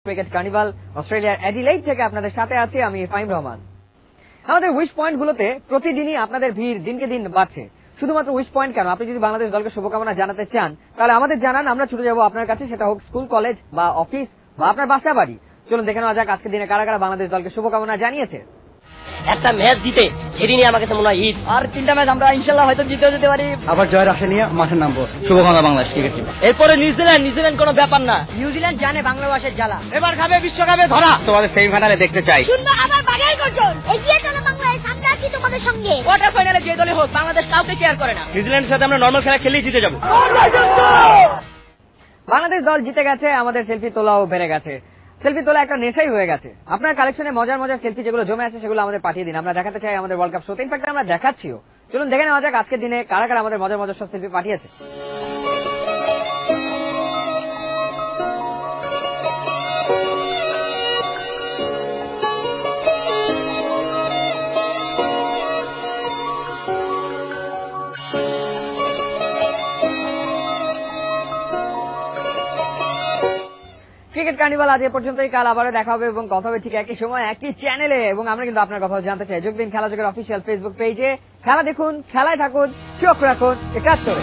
Cricket carnival অস্ট্রেলিয়ার Adelaide থেকে আপনাদের সাথে আছি আমি ফাহিম রহমান। আমাদের উইশ পয়েন্ট গুলোতে প্রতিদিনই আপনাদের ভিড় দিনকে দিন বাড়ছে। শুধুমাত্র উইশ পয়েন্ট কেন, আপনি যদি বাংলাদেশ দলকে শুভকামনা জানাতে চান তাহলে আমাদের জানান, আমরা ছুটে যাবো আপনার কাছে, সেটা হোক স্কুল, কলেজ বা অফিস বা আপনার বাসা বাড়ি। চলুন দেখে নেওয়া যাক আজকের দিনে কারা কারা বাংলাদেশ দলকে শুভকামনা জানিয়েছে। একটা ম্যাচ জিতে এদিনই আমার কাছে মনে হয় ঈদ। আর 3টা ম্যাচ আমরা ইনশাল্লাহ হয়তো জিতেও যেতে পারি। আবার জয়ের আশা নিয়ে মাঠে নামবো। শুভকামনা বাংলাদেশ ক্রিকেট টিম। এরপরে নিউজিল্যান্ড কোনো ব্যাপার না। নিউজিল্যান্ড জানে বাংলাদেশের জ্বালা, এবার খাবে বিশ্বকাপে ধরা। তোমাদের সেমিফাইনালে দেখতে চাই। সুন্দর আবার বাড়াই গর্জন এগিয়ে চলো বাংলাদেশ, আমরা আছি তোমাদের সঙ্গে। কোয়ার্টার ফাইনালে যে দলই হোক বাংলাদেশ কাউকে কেয়ার করে না। নিউজিল্যান্ডের সাথে আমরা নরমাল খেলা খেলেই জিতে যাবো। বাংলাদেশ দল জিতে গেছে, আমাদের সেলফি তোলাও বেড়ে গেছে। সেলফি তোলা একটা নেশাই হয়ে গেছে। আপনার কালেকশনে মজার মজার সেলফি যেগুলো জমে আছে সেগুলো আমাদের পাঠিয়ে দিন, আমরা দেখাতে চাই আমাদের ওয়ার্ল্ড কাপ শোতে। ইনফ্যাক্ট আমরা দেখাচ্ছিও। চলুন দেখে নেওয়া যাক আজকের দিনে কারা কারা আমাদের মজার মজার সব সেলফি পাঠিয়েছে। ক্রিকেট কার্নিভাল আজ এ পর্যন্তই, কাল আবারও দেখা হবে এবং কথা হবে ঠিক একই সময় একই চ্যানেলে। এবং আমরা কিন্তু আপনার কথা জানতে চাই, যোগ দিন খেলা জগের অফিসিয়াল ফেসবুক পেজে। খেলা দেখুন, খেলায় থাকুন, চোখ রাখুন 71।